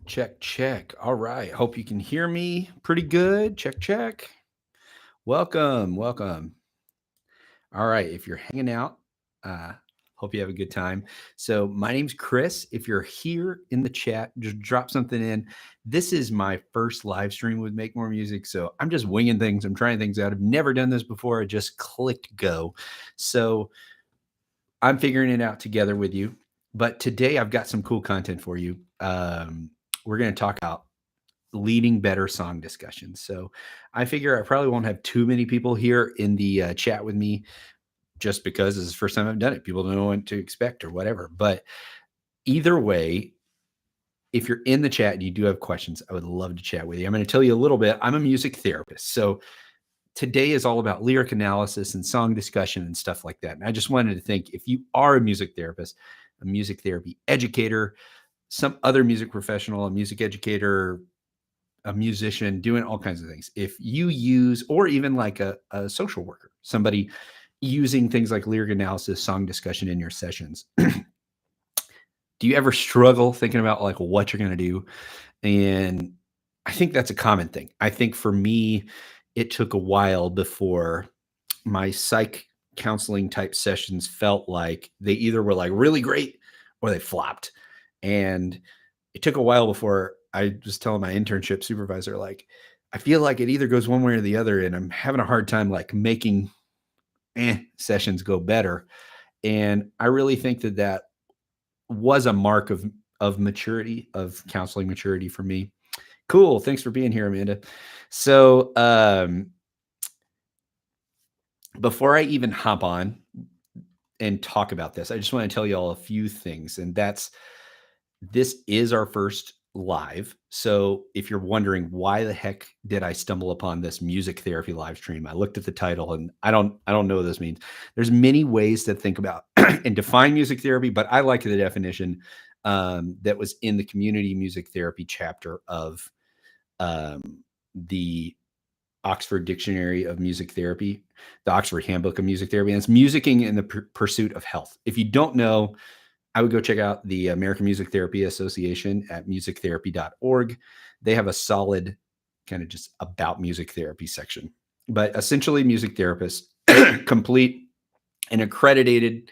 Check, check. All right. Hope you can hear me pretty good. Check, check. Welcome, welcome. All right. If you're hanging out, hope you have a good time. So, my name's Chris. If you're here in the chat, just drop something in. This is my first live stream with Make More Music. So, I'm just winging things. I'm trying things out. I've never done this before. I just clicked go. So, I'm figuring it out together with you. But today, I've got some cool content for you. We're going to talk about leading better song discussions. So I figure I probably won't have too many people here in the chat with me just because this is the first time I've done it. People don't know what to expect or whatever. But either way, if you're in the chat and you do have questions, I would love to chat with you. I'm going to tell you a little bit. I'm a music therapist. So today is all about lyric analysis and song discussion and stuff like that. And I just wanted to think if you are a music therapist, a music therapy educator, some other music professional, a music educator, a musician, doing all kinds of things. If you use, or even like a social worker, somebody using things like lyric analysis, song discussion in your sessions, do you ever struggle thinking about like what you're going to do? And I think that's a common thing. I think for me, it took a while before my psych counseling type sessions felt like they either were like really great or they flopped. And it took a while before I was telling my internship supervisor, like, I feel like it either goes one way or the other, and I'm having a hard time like making sessions go better. And I really think that that was a mark of maturity, of counseling maturity for me. Cool. Thanks for being here, Amanda. So before I even hop on and talk about this, I just want to tell you all a few things. And this is our first live. So if you're wondering why the heck did I stumble upon this music therapy live stream, I looked at the title and I don't know what this means. There's many ways to think about and define music therapy, but I like the definition that was in the community music therapy chapter of the Oxford Dictionary of Music Therapy, the Oxford Handbook of Music Therapy, and it's musicking in the pursuit of health. If you don't know, I would go check out the American Music Therapy Association at musictherapy.org. They have a solid kind of just about music therapy section. But essentially, music therapists complete an accredited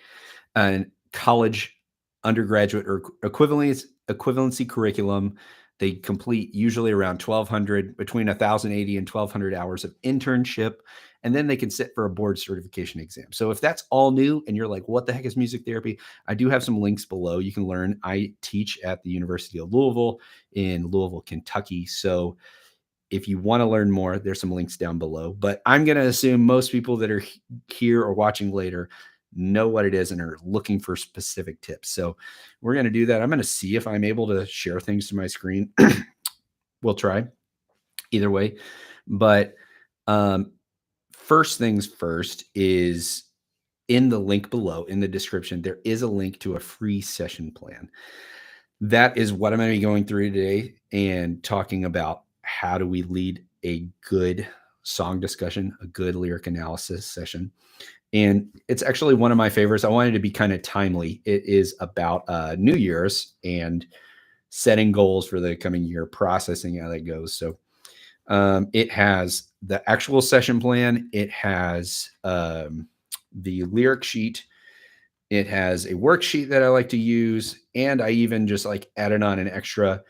college, undergraduate, or equivalency curriculum. They complete usually around 1,200, between 1,080 and 1,200 hours of internship. And then they can sit for a board certification exam. So if that's all new and you're like, what the heck is music therapy? I do have some links below. You can learn. I teach at the University of Louisville in Louisville, Kentucky. So if you want to learn more, there's some links down below. But I'm going to assume most people that are here or watching later know what it is and are looking for specific tips. So we're going to do that. I'm going to see if I'm able to share things to my screen. We'll try either way. But first things first is in the link below in the description, there is a link to a free session plan. That is what I'm going to be going through today and talking about how do we lead a good song discussion, a good lyric analysis session. And it's actually one of my favorites. I wanted to be kind of timely. It is about New Year's and setting goals for the coming year, processing how that goes. So it has the actual session plan. It has the lyric sheet. It has a worksheet that I like to use. And I even just like added on an extra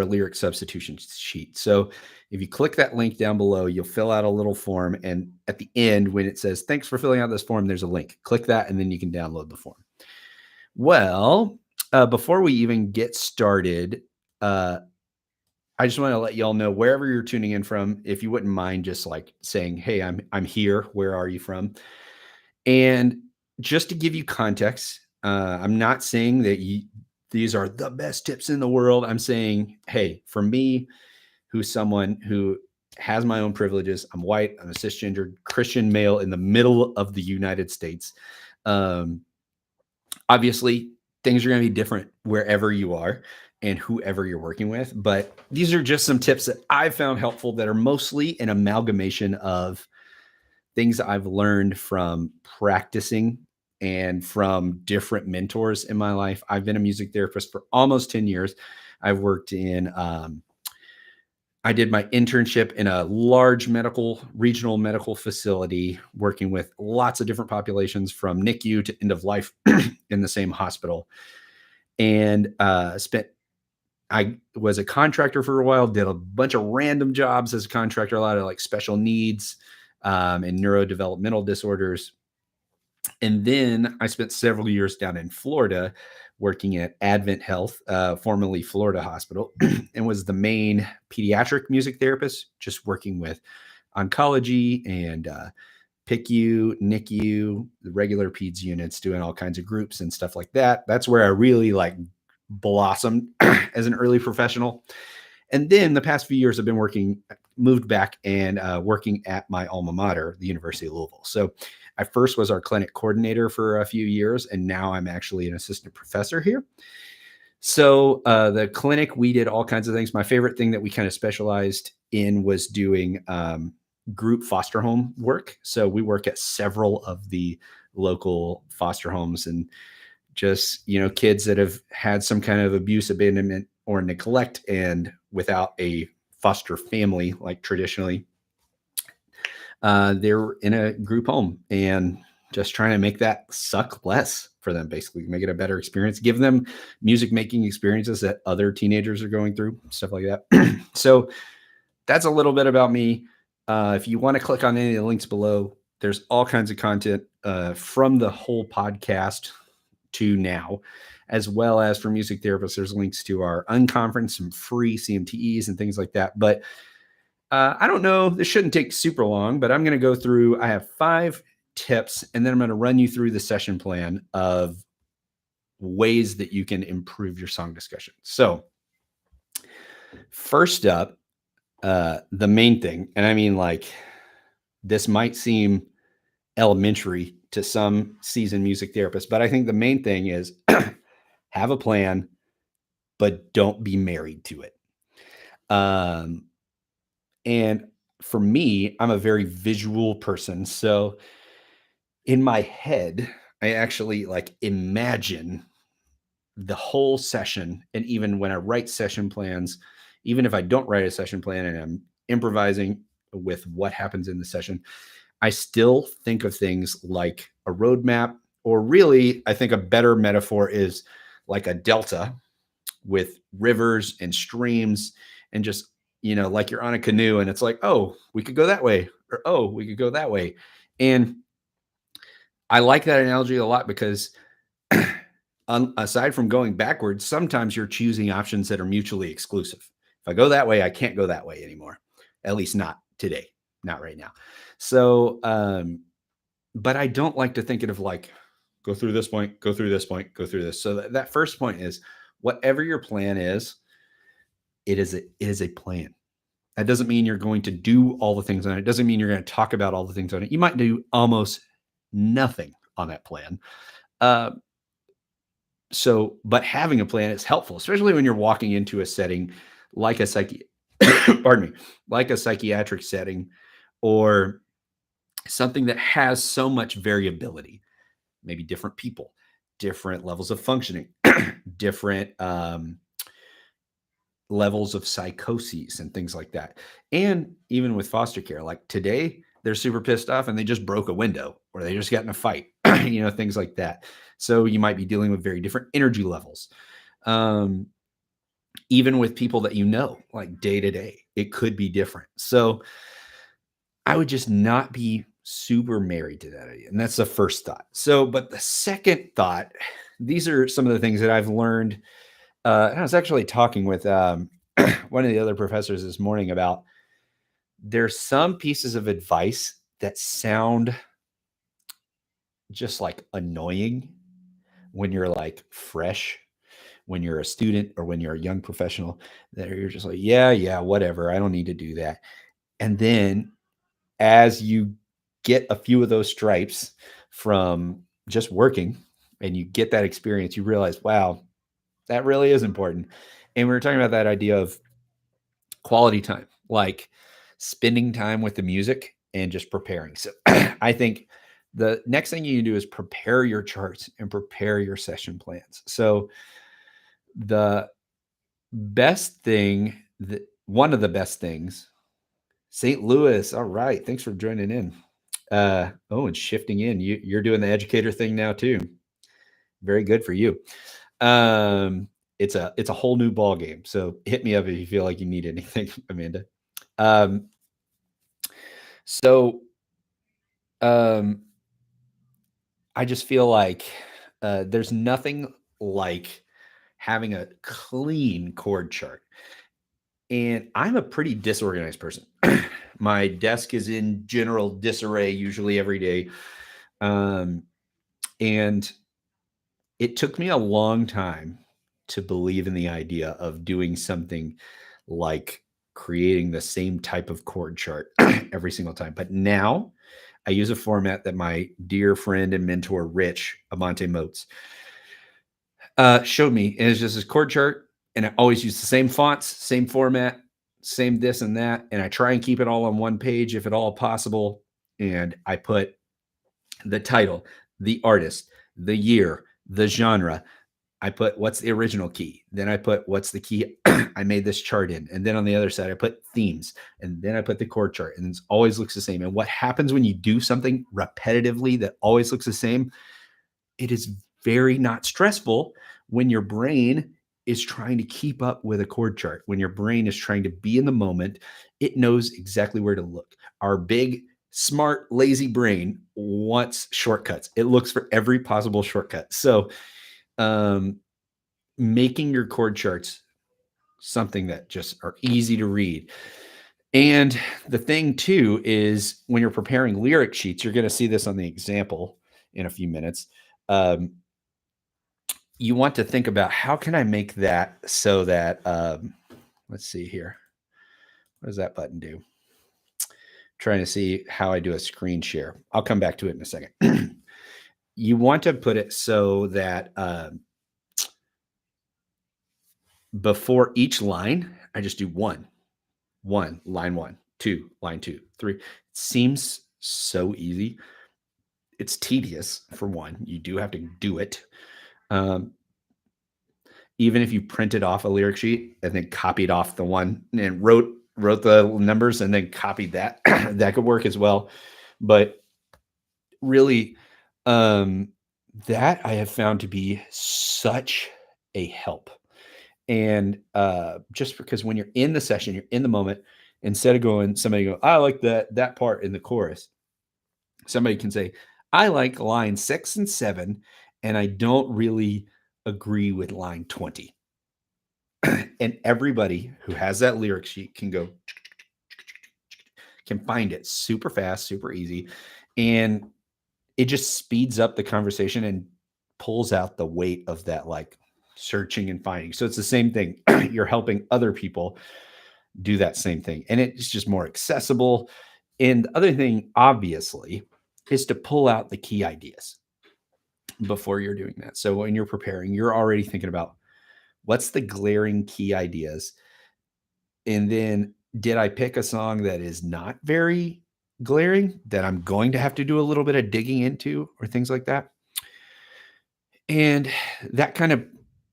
lyric substitution sheet. So if you click that link down below, you'll fill out a little form. And at the end, when it says, thanks for filling out this form, there's a link. Click that, and then you can download the form. Well, before we even get started, I just want to let y'all know wherever you're tuning in from, if you wouldn't mind just like saying, hey, I'm here. Where are you from? And just to give you context, I'm not saying that these are the best tips in the world. I'm saying, hey, for me, who's someone who has my own privileges, I'm white, I'm a cisgendered Christian male in the middle of the United States. Obviously, things are going to be different wherever you are and whoever you're working with. But these are just some tips that I've found helpful that are mostly an amalgamation of things I've learned from practicing and from different mentors in my life. I've been a music therapist for almost 10 years. I've worked in, I did my internship in a large regional medical facility, working with lots of different populations from NICU to end of life in the same hospital. And I was a contractor for a while, did a bunch of random jobs as a contractor, a lot of like special needs and neurodevelopmental disorders. And then I spent several years down in Florida working at Advent Health, formerly Florida Hospital, and was the main pediatric music therapist, just working with oncology and PICU, NICU, the regular peds units, doing all kinds of groups and stuff like that. That's where I really like blossomed as an early professional. And then the past few years, I've been moved back and working at my alma mater, the University of Louisville. So I first was our clinic coordinator for a few years, and now I'm actually an assistant professor here. So the clinic, we did all kinds of things. My favorite thing that we kind of specialized in was doing group foster home work. So we work at several of the local foster homes and just, kids that have had some kind of abuse, abandonment, or neglect, and without a foster family, like traditionally, they're in a group home, and just trying to make that suck less for them, basically make it a better experience, give them music making experiences that other teenagers are going through, stuff like that. So that's a little bit about me. If you want to click on any of the links below, there's all kinds of content from the whole podcast to now, as well as for music therapists. There's links to our unconference, some free CMTEs and things like that. But I don't know, this shouldn't take super long, but I'm going to go through, I have 5 tips, and then I'm going to run you through the session plan of ways that you can improve your song discussion. So first up, the main thing, and I mean, like, this might seem elementary to some seasoned music therapists, but I think the main thing is have a plan, but don't be married to it. And for me, I'm a very visual person. So in my head, I actually like imagine the whole session. And even when I write session plans, even if I don't write a session plan and I'm improvising with what happens in the session, I still think of things like a roadmap, or really, I think a better metaphor is like a delta with rivers and streams, and just, like you're on a canoe and it's like, oh, we could go that way, or, oh, we could go that way. And I like that analogy a lot because aside from going backwards, sometimes you're choosing options that are mutually exclusive. If I go that way, I can't go that way anymore, at least not today, not right now. So, but I don't like to think of like, go through this point, go through this point, go through this. So that first point is, whatever your plan is, it is a plan. That doesn't mean you're going to do all the things on it. It doesn't mean you're going to talk about all the things on it. You might do almost nothing on that plan. But having a plan is helpful, especially when you're walking into a setting like a like a psychiatric setting, or something that has so much variability, maybe different people, different levels of functioning, different levels of psychoses and things like that. And even with foster care, like today, they're super pissed off and they just broke a window, or they just got in a fight, things like that. So you might be dealing with very different energy levels. Even with people that like day to day, it could be different. So I would just not be super married to that idea. And that's the first thought. So, but the second thought, these are some of the things that I've learned. And I was actually talking with one of the other professors this morning about, there's some pieces of advice that sound just like annoying when you're like fresh, when you're a student, or when you're a young professional, that you're just like, yeah, whatever, I don't need to do that. And then as you get a few of those stripes from just working, and you get that experience, you realize, wow, that really is important. And we were talking about that idea of quality time, like spending time with the music and just preparing. So I think The next thing you do is prepare your charts and prepare your session plans. So the best thing that one of the best things, St. Louis. All right. Thanks for joining in. And shifting in. You're doing the educator thing now too. Very good for you. It's a whole new ball game. So hit me up if you feel like you need anything, Amanda. I just feel like there's nothing like having a clean chord chart. And I'm a pretty disorganized person. My desk is in general disarray usually every day. And it took me a long time to believe in the idea of doing something like creating the same type of chord chart every single time. But now I use a format that my dear friend and mentor, Rich Amante Motes, showed me. And it's just this chord chart. And I always use the same fonts, same format, same this and that. And I try and keep it all on one page if at all possible. And I put the title, the artist, the year, the genre. I put what's the original key. Then I put what's the key I made this chart in. And then on the other side, I put themes. And then I put the chord chart. And it always looks the same. And what happens when you do something repetitively that always looks the same? It is very not stressful when your brain is trying to keep up with a chord chart. When your brain is trying to be in the moment, it knows exactly where to look. Our big, smart, lazy brain wants shortcuts. It looks for every possible shortcut. So, making your chord charts something that just are easy to read. And the thing too is when you're preparing lyric sheets, you're going to see this on the example in a few minutes. You want to think about how can I make that so that, let's see here. What does that button do? Trying to see how I do a screen share. I'll come back to it in a second. You want to put it so that before each line, I just do one, line 1, 2, line 2, 3. It seems so easy. It's tedious for one. You do have to do it. Even if you printed off a lyric sheet and then copied off the one and wrote the numbers and then copied that, that could work as well. But really, that I have found to be such a help. And just because when you're in the session, you're in the moment, instead of somebody go, I like that part in the chorus. Somebody can say, I like line 6 and 7, and I don't really agree with line 20. And everybody who has that lyric sheet can find it super fast, super easy. And it just speeds up the conversation and pulls out the weight of that, like searching and finding. So it's the same thing. You're helping other people do that same thing. And it's just more accessible. And the other thing, obviously, is to pull out the key ideas before you're doing that. So when you're preparing, you're already thinking about what's the glaring key ideas. And then did I pick a song that is not very glaring that I'm going to have to do a little bit of digging into or things like that? And that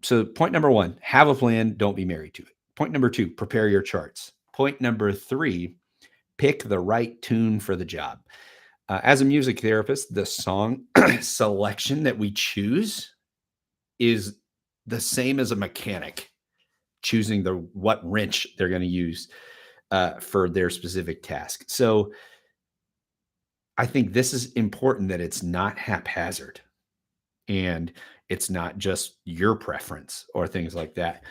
so point number 1, have a plan. Don't be married to it. Point number 2, prepare your charts. Point number 3, pick the right tune for the job. As a music therapist, the song selection that we choose is the same as a mechanic choosing what wrench they're going to use for their specific task. So I think this is important, that it's not haphazard and it's not just your preference or things like that.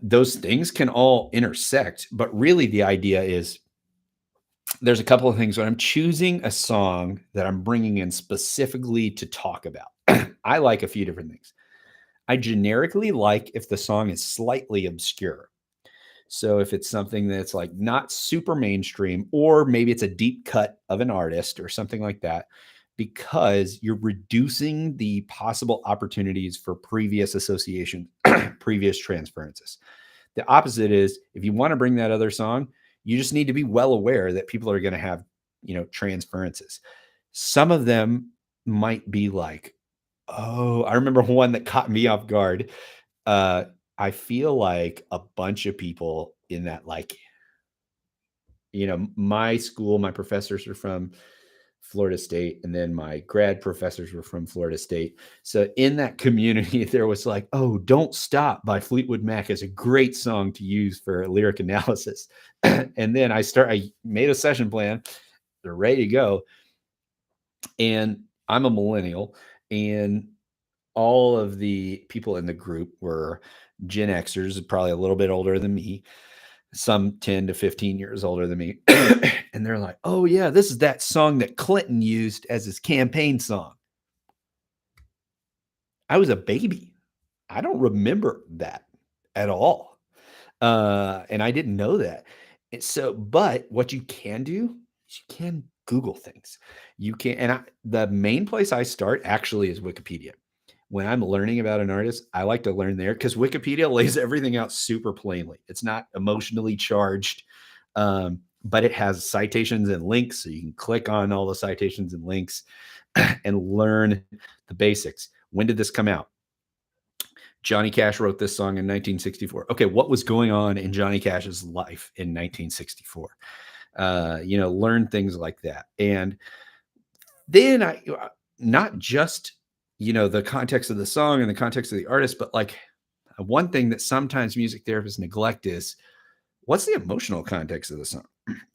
Those things can all intersect, but really the idea is there's a couple of things when I'm choosing a song that I'm bringing in specifically to talk about. I like a few different things. I generically like if the song is slightly obscure. So if it's something that's like not super mainstream, or maybe it's a deep cut of an artist or something like that, because you're reducing the possible opportunities for previous association, previous transferences. The opposite is if you want to bring that other song, you just need to be well aware that people are going to have, transferences. Some of them might be like, oh, I remember one that caught me off guard. Uh, I feel like a bunch of people in that, like, my school, my professors are from Florida State, and then my grad professors were from Florida State. So in that community, there was like, "Oh, Don't Stop" by Fleetwood Mac is a great song to use for lyric analysis. And then I made a session plan. They're ready to go. And I'm a millennial, and all of the people in the group were Gen Xers, probably a little bit older than me, some 10 to 15 years older than me. And they're like, "Oh, yeah, this is that song that Clinton used as his campaign song." I was a baby. I don't remember that at all. And I didn't know that. But what you can do is you can Google things. You can, the main place I start actually is Wikipedia. When I'm learning about an artist, I like to learn there because Wikipedia lays everything out super plainly. It's not emotionally charged, but it has citations and links. So you can click on all the citations and links and learn the basics. When did this come out? Johnny Cash wrote this song in 1964. Okay, what was going on in Johnny Cash's life in 1964? Learn things like that. And then not just, the context of the song and the context of the artist, but like one thing that sometimes music therapists neglect is what's the emotional context of the song?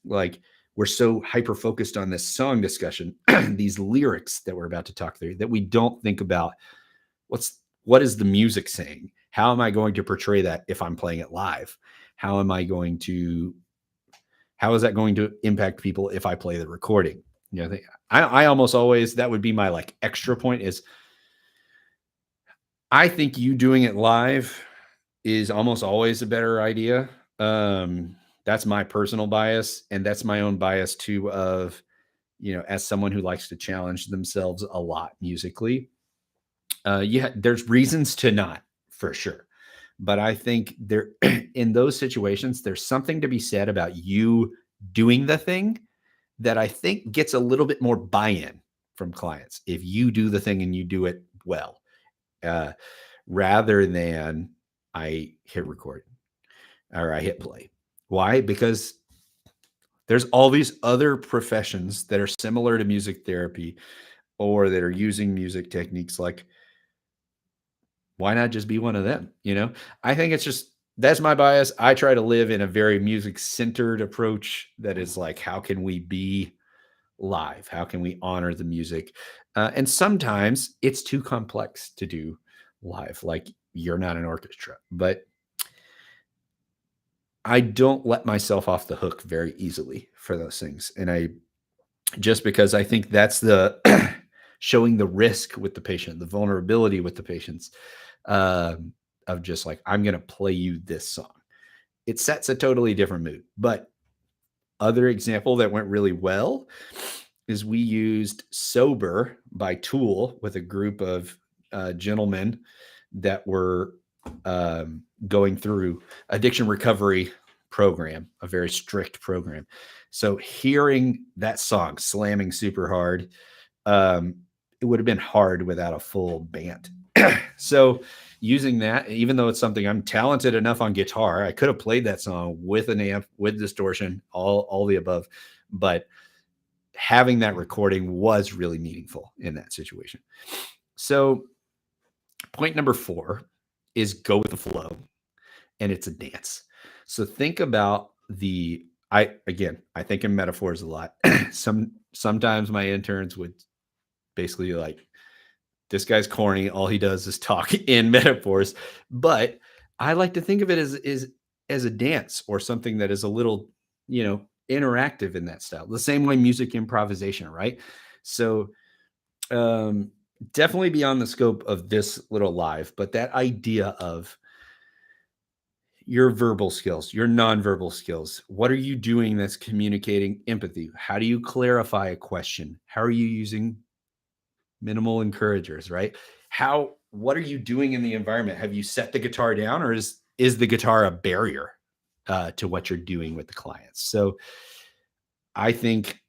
Like, we're so hyper focused on this song discussion, these lyrics that we're about to talk through, that we don't think about what is the music saying? How am I going to portray that if I'm playing it live? How is that going to impact people if I play the recording? I almost always, that would be my like extra point is I think you doing it live is almost always a better idea. That's my personal bias, and that's my own bias too of, as someone who likes to challenge themselves a lot musically. There's reasons to not, for sure. But I think there in those situations, there's something to be said about you doing the thing that I think gets a little bit more buy-in from clients if you do the thing and you do it well, rather than I hit record or I hit play. Why? Because there's all these other professions that are similar to music therapy or that are using music techniques. Like, why not just be one of them? I think that's my bias. I try to live in a very music centered approach that is like, how can we be live? How can we honor the music? And sometimes it's too complex to do live. Like, you're not an orchestra, but I don't let myself off the hook very easily for those things. And just because I think that's the showing the risk with the patient, the vulnerability with the patients, of just like, I'm going to play you this song. It sets a totally different mood. But other example that went really well is we used Sober by Tool with a group of gentlemen that were going through addiction recovery program, a very strict program. So hearing that song slamming super hard, it would have been hard without a full band. So using that, even though it's something I'm talented enough on guitar, I could have played that song with an amp, with distortion, all the above, but having that recording was really meaningful in that situation. So point number 4 is go with the flow, and it's a dance. So think about I think in metaphors a lot. Sometimes my interns would basically like, this guy's corny. All he does is talk in metaphors. But I like to think of it as a dance or something that is a little, interactive in that style. The same way music improvisation, right? So definitely beyond the scope of this little live, but that idea of your verbal skills, your nonverbal skills. What are you doing that's communicating empathy? How do you clarify a question? How are you using minimal encouragers, right? What are you doing in the environment? Have you set the guitar down, or is the guitar a barrier to what you're doing with the clients? So I think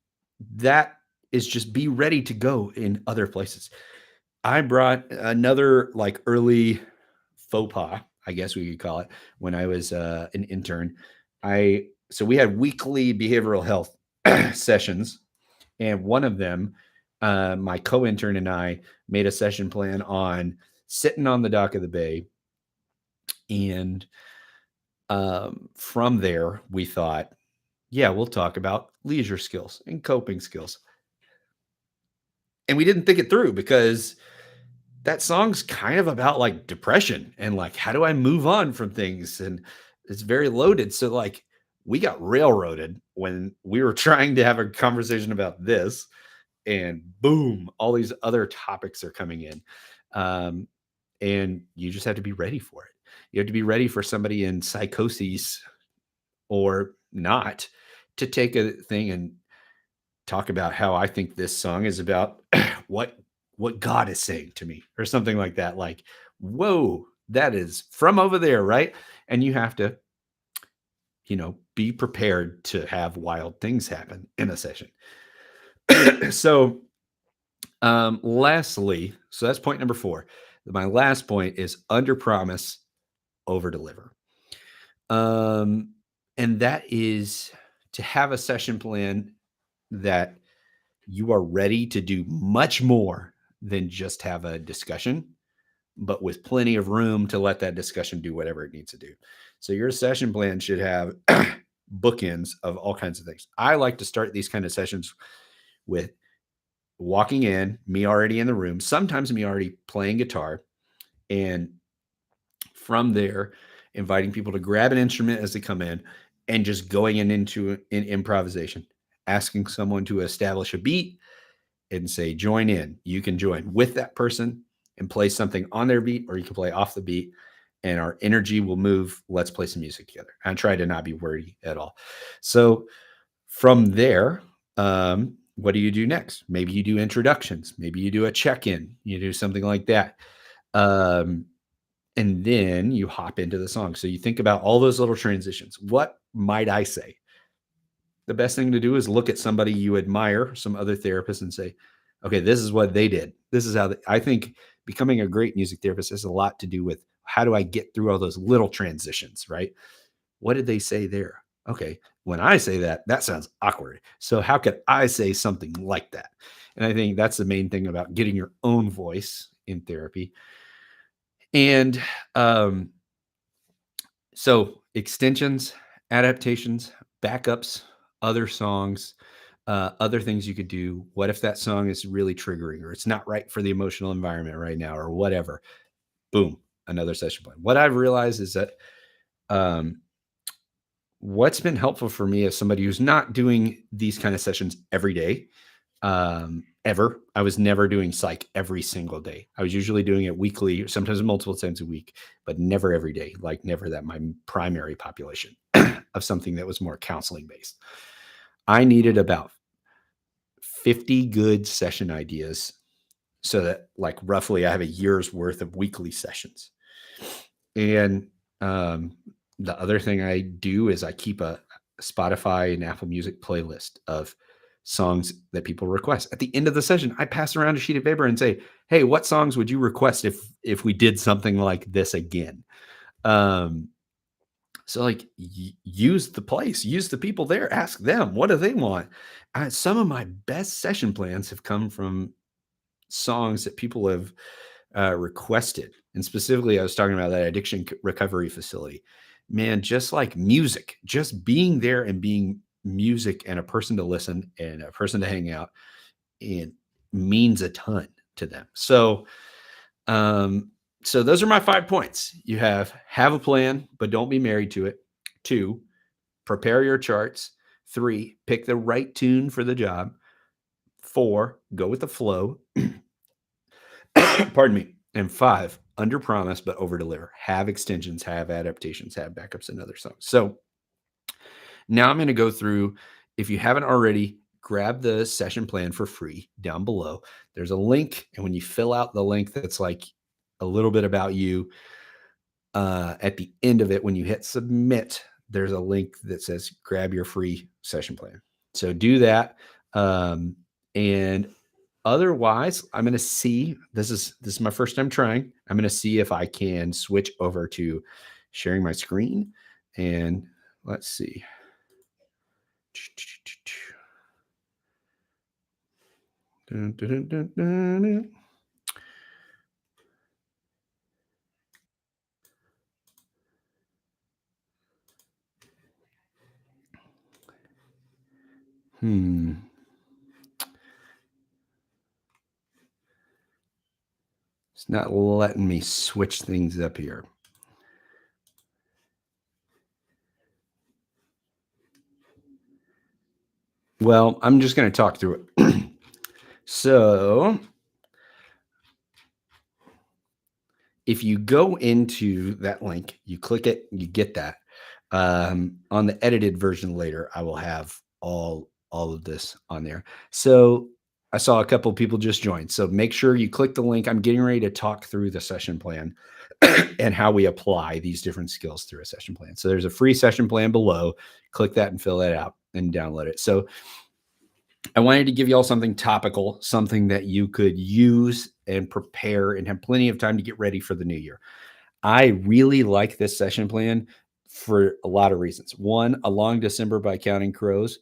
that is just be ready to go in other places. I brought another like early faux pas, I guess we could call it, when I was an intern. So we had weekly behavioral health sessions, and one of them, my co-intern and I made a session plan on sitting on the dock of the bay, and from there we thought, yeah, we'll talk about leisure skills and coping skills. And we didn't think it through because that song's kind of about like depression and like how do I move on from things, and it's very loaded. So like we got railroaded when we were trying to have a conversation about this, and boom, all these other topics are coming in. Um, and you just have to be ready for it. You have to be ready for somebody in psychoses or not to take a thing and talk about how I think this song is about what God is saying to me or something like that. Like, whoa, that is from over there, right? And you have to, be prepared to have wild things happen in a session. So, lastly, so that's point number 4. My last point is under promise, over deliver. And that is to have a session plan that you are ready to do much more than just have a discussion, but with plenty of room to let that discussion do whatever it needs to do. So your session plan should have bookends of all kinds of things. I like to start these kind of sessions with walking in, me already in the room, sometimes me already playing guitar, and from there, inviting people to grab an instrument as they come in and just going into an improvisation, asking someone to establish a beat and say, join in. You can join with that person and play something on their beat, or you can play off the beat, and our energy will move. Let's play some music together. I try to not be wordy at all. So from there, what do you do next? Maybe you do introductions. Maybe you do a check-in. You do something like that. And then you hop into the song. So you think about all those little transitions. What might I say? The best thing to do is look at somebody you admire, some other therapist, and say, okay, this is what they did. This is how I think becoming a great music therapist has a lot to do with how do I get through all those little transitions, right? What did they say there? Okay, when I say that, that sounds awkward. So how could I say something like that? And I think that's the main thing about getting your own voice in therapy. And so extensions, adaptations, backups, other songs, other things you could do. What if that song is really triggering or it's not right for the emotional environment right now or whatever? Boom, another session plan. What I've realized is that what's been helpful for me as somebody who's not doing these kind of sessions every day, ever. I was never doing psych every single day. I was usually doing it weekly, sometimes multiple times a week, but never every day, like never that my primary population of something that was more counseling based. I needed about 50 good session ideas so that like roughly I have a year's worth of weekly sessions. And the other thing I do is I keep a Spotify and Apple Music playlist of songs that people request. At the end of the session, I pass around a sheet of paper and say, "Hey, what songs would you request if we did something like this again?" So like use the place, use the people there, ask them, what do they want? Some of my best session plans have come from songs that people have requested. And specifically, I was talking about that addiction recovery facility. Man, just like music, just being there and being music and a person to listen and a person to hang out, it means a ton to them. So, so those are my 5 points. You have a plan, but don't be married to it. 2, prepare your charts. 3, pick the right tune for the job. 4, go with the flow. Pardon me. And 5, under promise, but over deliver. Have extensions, have adaptations, have backups and other songs. So now I'm going to go through, if you haven't already, grab the session plan for free down below. There's a link. And when you fill out the link that's like a little bit about you, at the end of it, when you hit submit, there's a link that says grab your free session plan. So do that. And otherwise, I'm going to see, this is my first time trying. I'm going to see if I can switch over to sharing my screen, and let's see. Dun, dun, dun, dun, dun. It's not letting me switch things up here. Well, I'm just going to talk through it. So if you go into that link, you click it, you get that. On the edited version later, I will have all of this on there. So I saw a couple of people just join. So make sure you click the link. I'm getting ready to talk through the session plan and how we apply these different skills through a session plan. So there's a free session plan below. Click that and fill that out and download it. So I wanted to give you all something topical, something that you could use and prepare and have plenty of time to get ready for the new year. I really like this session plan for a lot of reasons. One, A Long December by Counting Crows.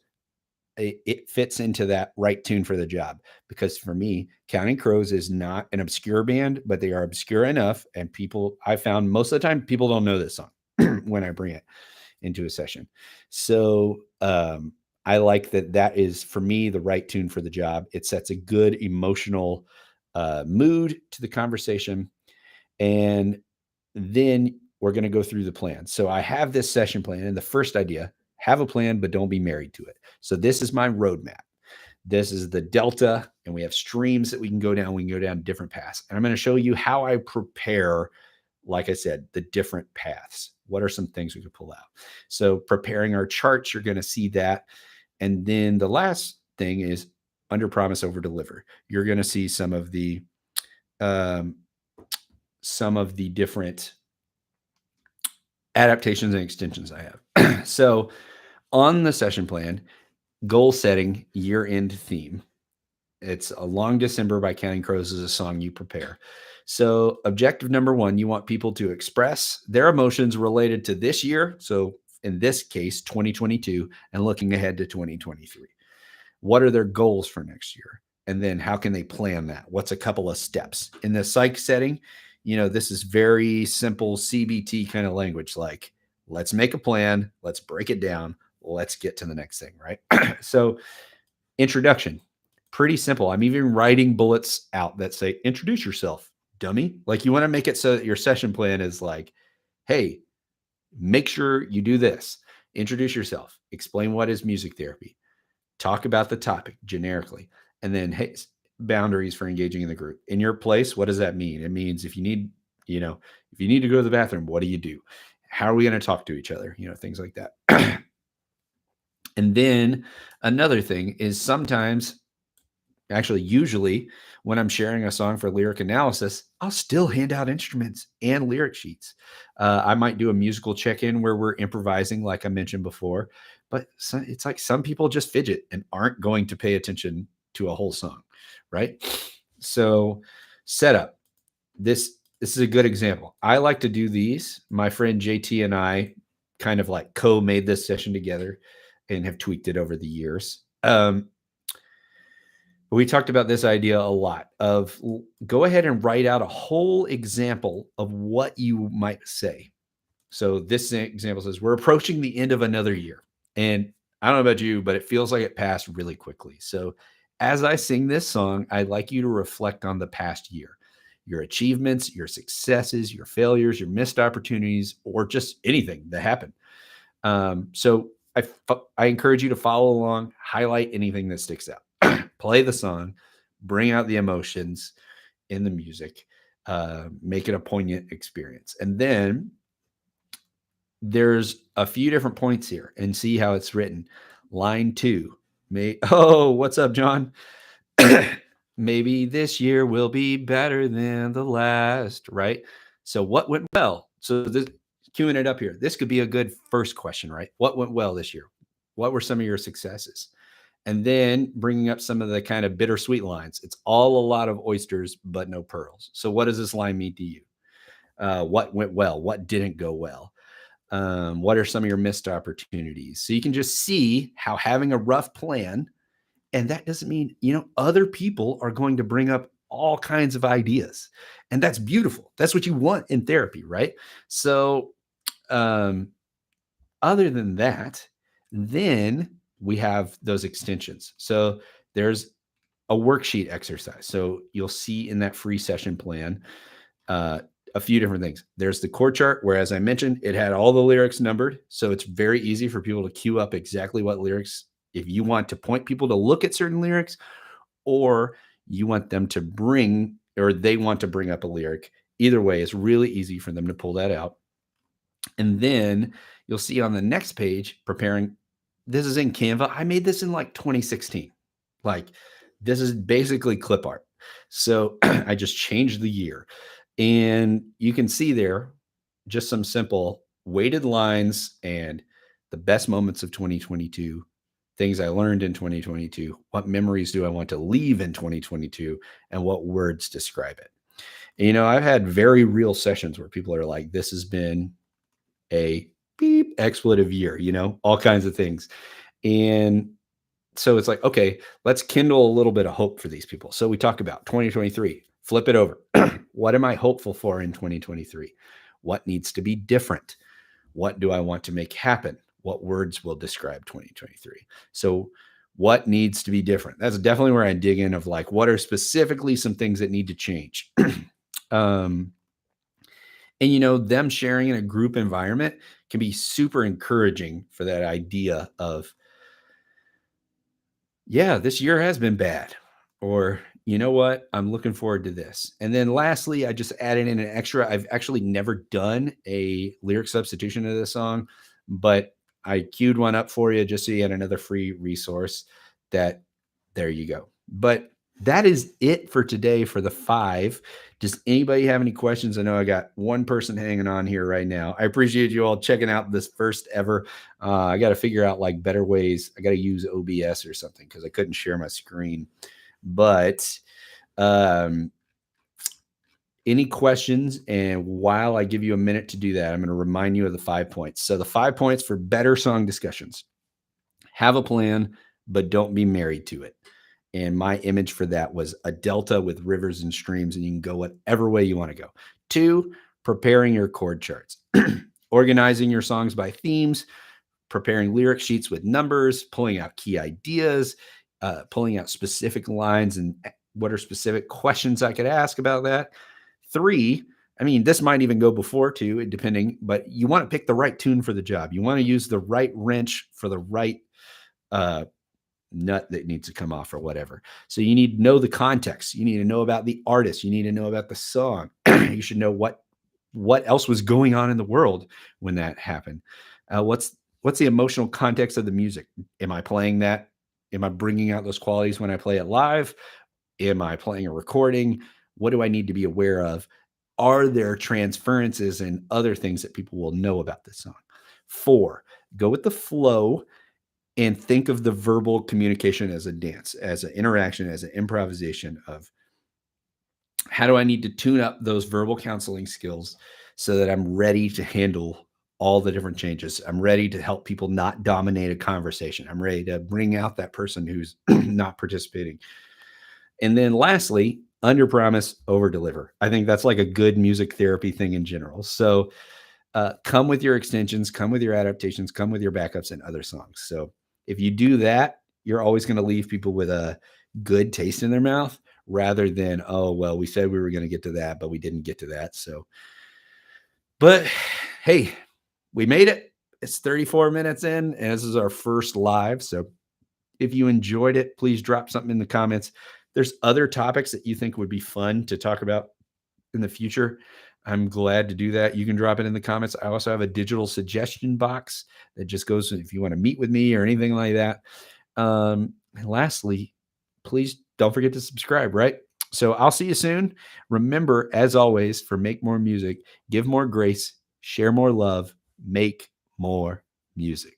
It fits into that right tune for the job, because for me, Counting Crows is not an obscure band, but they are obscure enough. And I found most of the time, people don't know this song when I bring it into a session. So I like that is, for me, the right tune for the job. It sets a good emotional mood to the conversation. And then we're going to go through the plan. So I have this session plan, and the first idea, have a plan, but don't be married to it. So this is my roadmap. This is the delta, and we have streams that we can go down. We can go down different paths. And I'm going to show you how I prepare, like I said, the different paths. What are some things we could pull out? So preparing our charts, you're going to see that. And then the last thing is under promise, over deliver. You're going to see some of the different adaptations and extensions I have. So on the session plan, goal setting, year-end theme. It's A Long December by Counting Crows is a song you prepare. So objective number one, you want people to express their emotions related to this year. So in this case, 2022, and looking ahead to 2023. What are their goals for next year? And then how can they plan that? What's a couple of steps? In the psych setting, this is very simple CBT kind of language, like, let's make a plan, let's break it down, let's get to the next thing, right? So introduction, pretty simple. I'm even writing bullets out that say, introduce yourself, dummy. Like, you want to make it so that your session plan is like, hey, make sure you do this. Introduce yourself, explain what is music therapy, talk about the topic generically, and then, hey, boundaries for engaging in the group. In your place, what does that mean? It means if you need to go to the bathroom, what do you do? How are we going to talk to each other? Things like that. And then another thing is usually when I'm sharing a song for lyric analysis, I'll still hand out instruments and lyric sheets. I might do a musical check-in where we're improvising, like I mentioned before, but it's like some people just fidget and aren't going to pay attention to a whole song, right? So setup. This is a good example. I like to do these. My friend JT and I kind of like co-made this session together and have tweaked it over the years. We talked about this idea a lot of go ahead and write out a whole example of what you might say. So this example says, we're approaching the end of another year. And I don't know about you, but it feels like it passed really quickly. So as I sing this song, I'd like you to reflect on the past year, your achievements, your successes, your failures, your missed opportunities, or just anything that happened. So I encourage you to follow along, highlight anything that sticks out. Play the song, bring out the emotions in the music, make it a poignant experience. And then there's a few different points here, and see how it's written. Line 2, what's up, John? Maybe this year will be better than the last, right? So what went well? So this, queuing it up here, this could be a good first question, right? What went well this year? What were some of your successes? And then bringing up some of the kind of bittersweet lines. It's all a lot of oysters, but no pearls. So what does this line mean to you? What went well? What didn't go well? What are some of your missed opportunities? So you can just see how having a rough plan, and that doesn't mean, other people are going to bring up all kinds of ideas. And that's beautiful. That's what you want in therapy, right? So, um, other than that, then we have those extensions. So there's a worksheet exercise. So you'll see in that free session plan uh, a few different things. There's the chord chart, where, as I mentioned, it had all the lyrics numbered. So it's very easy for people to queue up exactly what lyrics, if you want to point people to look at certain lyrics, or you want them to bring, or they want to bring up a lyric. Either way, it's really easy for them to pull that out. And then you'll see on the next page, preparing. This is in Canva. I made this in like 2016. Like, this is basically clip art. So I just changed the year. And you can see there just some simple weighted lines and the best moments of 2022, things I learned in 2022, what memories do I want to leave in 2022, and what words describe it. And, I've had very real sessions where people are like, this has been a beep expletive year, all kinds of things. And so it's like, okay, let's kindle a little bit of hope for these people. So we talk about 2023, flip it over. What am I hopeful for in 2023? What needs to be different? What do I want to make happen? What words will describe 2023? So what needs to be different? That's definitely where I dig in of like, what are specifically some things that need to change? And, them sharing in a group environment can be super encouraging for that idea of, yeah, this year has been bad. Or, you know what? I'm looking forward to this. And then lastly, I just added in an extra. I've actually never done a lyric substitution to this song, but I queued one up for you just so you had another free resource. That there you go. But that is it for today for the 5. Does anybody have any questions? I know I got one person hanging on here right now. I appreciate you all checking out this first ever. I got to figure out like better ways. I got to use OBS or something because I couldn't share my screen. But any questions? And while I give you a minute to do that, I'm going to remind you of the 5 points. So the 5 points for better song discussions: have a plan, but don't be married to it. And my image for that was a delta with rivers and streams, and you can go whatever way you want to go. 2, preparing your chord charts, organizing your songs by themes, preparing lyric sheets with numbers, pulling out key ideas, pulling out specific lines and what are specific questions I could ask about that. 3, this might even go before 2, depending, but you want to pick the right tune for the job. You want to use the right wrench for the right nut that needs to come off or whatever. So you need to know the context. You need to know about the artist. You need to know about the song. You should know what else was going on in the world when that happened. What's the emotional context of the music? Am I playing that? Am I bringing out those qualities when I play it live? Am I playing a recording? What do I need to be aware of? Are there transferences and other things that people will know about this song? 4, go with the flow and think of the verbal communication as a dance, as an interaction, as an improvisation of how do I need to tune up those verbal counseling skills so that I'm ready to handle all the different changes. I'm ready to help people not dominate a conversation. I'm ready to bring out that person who's not participating. And then lastly, under promise, over deliver. I think that's like a good music therapy thing in general. So come with your extensions, come with your adaptations, come with your backups and other songs. So if you do that, you're always going to leave people with a good taste in their mouth rather than, oh, well, we said we were going to get to that, but we didn't get to that. So, but hey, we made it. It's 34 minutes in, and this is our first live. So if you enjoyed it, please drop something in the comments. There's other topics that you think would be fun to talk about in the future. I'm glad to do that. You can drop it in the comments. I also have a digital suggestion box that just goes if you want to meet with me or anything like that. And lastly, please don't forget to subscribe, right? So I'll see you soon. Remember, as always, for Make More Music, give more grace, share more love, make more music.